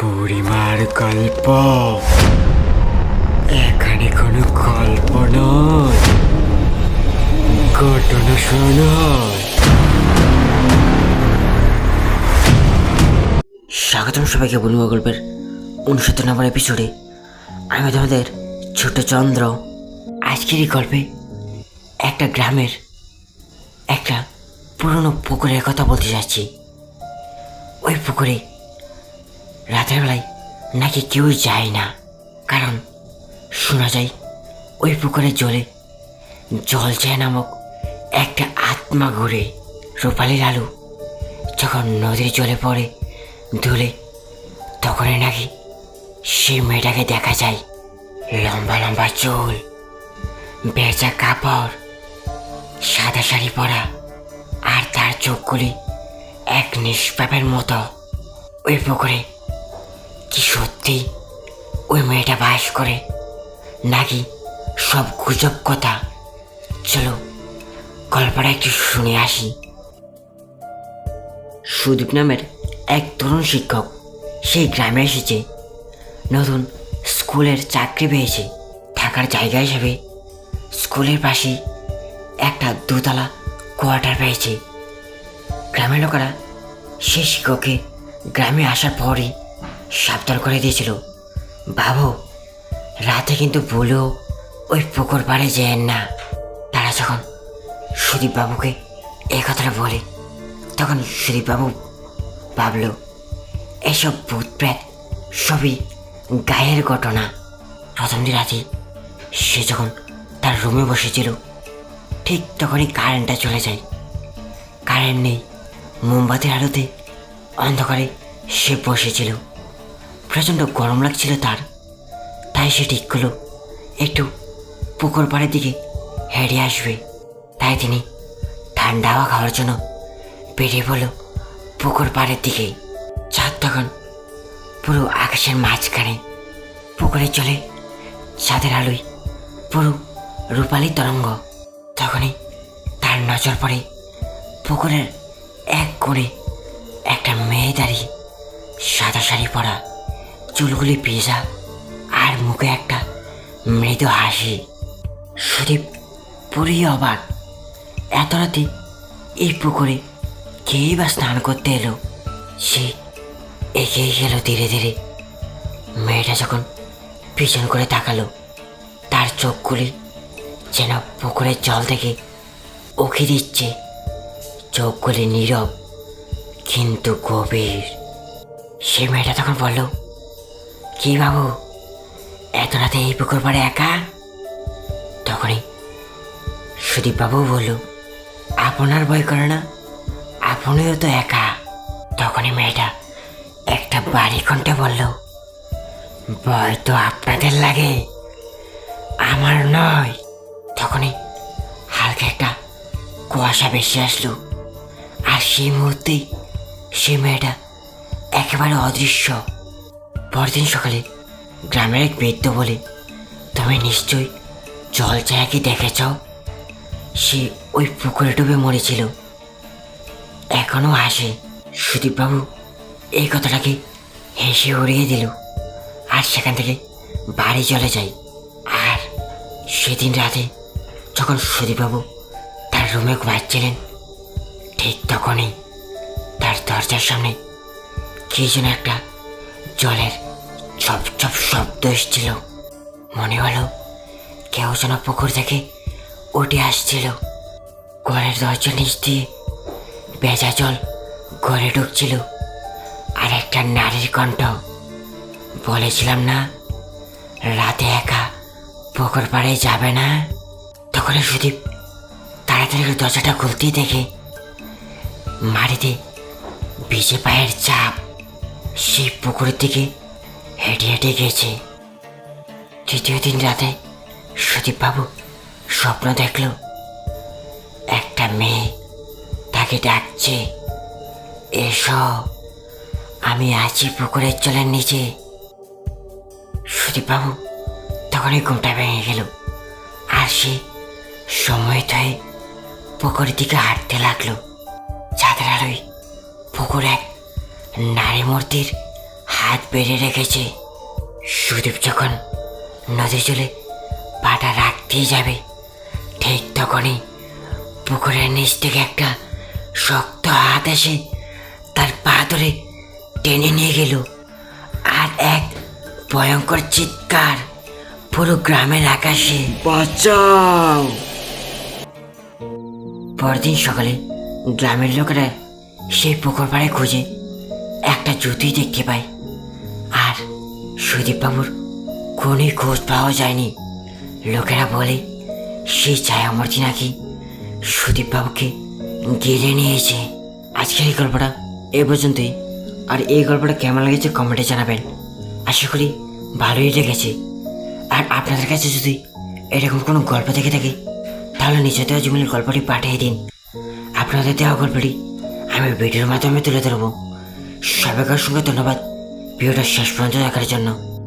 বুড়িমার গল্প। এখানে কোনো গল্প নয়, ঘটনা শোনায়। স্বাগতম সবাইকে বুড়িমা গল্পের 69 নম্বর এপিসোডে। আমি তোমাদের ছোট চন্দ্র। আজকের এই গল্পে একটা গ্রামের একটা পুরনো পুকুরের কথা বলতে যাচ্ছি। ওই পুকুরে রাতের বেলায় নাকি কেউ যায় না, কারণ শোনা যায় ওই পুকুরের জলে জলছায়া নামক একটা আত্মা ঘুরে। রূপালির আলু যখন নদীর জলে পড়ে ধুলে, তখনই নাকি সেই মেয়েটাকে দেখা যায়। লম্বা লম্বা চুল, বেচা কাপড়, সাদা শাড়ি পরা, আর তার চোখগুলি এক নিষ্পাপের মতো। ওই পুকুরে কি সত্যি ওই মেয়েটা বাস করে, নাকি সব গুজব কথা? চলো গল্পটা একটু শুনে আসি। সুদীপ নামের এক তরুণ শিক্ষক সেই গ্রামে এসেছে। নতুন স্কুলের চাকরি পেয়েছে। থাকার জায়গা হিসেবে স্কুলের পাশেই একটা দোতলা কোয়ার্টার পেয়েছে। গ্রামের লোকেরা সেই শিক্ষককে গ্রামে আসার পরই সাবধান করে দিয়েছিল, বাবু রাতে কিন্তু ভুলেও ওই পুকুর পাড়ে যেয়েন না। তারা যখন সুদীপ বাবুকে এই কথাটা বলে, তখন সুদীপ বাবু ভাবল এসব ভূত প্রেত সবই গায়ের ঘটনা। প্রথম দিন রাতে সে যখন তার রুমে বসেছিল, ঠিক তখনই কারেন্টটা চলে যায়। কারেন্ট নেই, মোমবাতির আলোতে অন্ধকারে সে বসেছিল। প্রচণ্ড গরম লাগছিল তার, তাই সে ঠিক করলো একটু পুকুর পাড়ের দিকে হেঁটে আসবে। তাই তিনি ঠান্ডা হাওয়া খাওয়ার জন্য বেরিয়ে পড়ল পুকুর পাড়ের দিকে। চাঁদ তখন পুরো আকাশের মাঝখানে। পুকুরে চলে চাঁদের আলোয় পুরো রূপালী তরঙ্গ। তখনই তার নজর পড়ে পুকুরের এক কোণে একটা মেয়ে দাঁড়িয়ে, সাদা শাড়ি পরা, চুলগুলি ভেজা, আর মুখে একটা মৃদু হাসি। সুদীপ পুরোই অবাক, এত রাতে এই পুকুরে কেই বা স্নান করতে এলো। সে এগিয়ে গেল ধীরে ধীরে। মেয়েটা যখন পিছন করে তাকালো, তার চোখগুলি যেন পুকুরের জল থেকে উকি দিচ্ছে। চোখগুলি নীরব কিন্তু গভীর। সে মেয়েটা তখন বলল, কি বাবু এত রাতে এই পুকুর পাড়ে একা? তখনই সুদীপ বাবু বলল, আপনার ভয় করে না? আপনিও তো একা। তখনই মেয়েটা একটা বাড়ি কণ্ঠে বলল, ভয় তো আপনাদের লাগে, আমার নয়। তখনই হালকা একটা কুয়াশা বেশি আসলো, আর সেই মুহূর্তেই সে মেয়েটা একেবারে অদৃশ্য। পরদিন সকালে গ্রামের এক বৃদ্ধ বলে, তুমি নিশ্চয়ই জলছায়াকে দেখেছ? সে ওই পুকুরে ডুবে মরেছিল, এখনো হাসে। সুদীপবাবু এই কথাটাকে হেসে উড়িয়ে দিল, আর সেখান থেকে বাড়ি চলে যায়। আর সেদিন রাতে যখন সুদীপবাবু তার রুমে ঘুমাচ্ছিলেন, ঠিক তখনই তার দরজার সামনে কি যেন একটা জলের ছপ ছপ শব্দ এসেছিল। মনে হলো কেউ যেন পুকুর থেকে উঠে আসছিল। ঘরের দরজা নিচ দিয়ে ভেজা জল ঘরে ঢুকছিল, আর একটা নারীর কণ্ঠ, বলেছিলাম না রাতে একা পুকুর পাড়ে যাবে না? তখন সুদীপ তাড়াতাড়ি দরজাটা খুলতেই দেখে মাটিতে ভিজে পায়ের চাপ। সেই পুকুরের দিকে হেঁটে হেঁটে গেছে। তৃতীয় দিন রাতে সুদীপবাবু স্বপ্ন দেখল একটা মেয়ে তাকে ডাকছে, এসো আমি আছি পুকুরের জলের নিচে। সুদীপবাবু তখনই ঘুমটা ভেঙে গেল, আর সে সময় হয়ে পুকুরের দিকে হাঁটতে লাগলো। চাঁদের আলোয় পুকুর এক নারী মূর্তির হাত হাত বেড়ে রেখেছে। সুদীপ যখন নদী জলে পাটা রাখতেই যাবে, ঠিক তখনই পুকুরের নিচ থেকে একটা শক্ত হাত এসে তার পা ধরে টেনে নিয়ে গেল। আর এক ভয়ঙ্কর চিৎকার পুরো গ্রামের আকাশে। বাঁচাও! পরদিন সকালে গ্রামের লোকেরা সেই পুকুর পাড়ে খুঁজে একটা জুতোই দেখতে পায়। আর সুদীপবাবুর কোনই খোঁজ পাওয়া যায়নি। লোকেরা বলে সেই ছায়ামূর্তি নাকি সুদীপবাবুকে গিলে নিয়েছে। আজকের এই গল্পটা এ পর্যন্তই। আর এই গল্পটা কেমন লেগেছে কমেন্টে জানাবেন। আশা করি ভালোই লেগেছে। আর আপনাদের কাছে যদি এরকম কোনো গল্প থেকে থাকে তাহলে নিচে দেওয়া জীবনের গল্পটি পাঠিয়ে দিন। আপনাদের দেওয়া গল্পটি আমি ভিডিওর মাধ্যমে তুলে ধরবো। সবাইকার সঙ্গে ধন্যবাদ ভিডিওটা শেষ পর্যন্ত দেখার জন্য।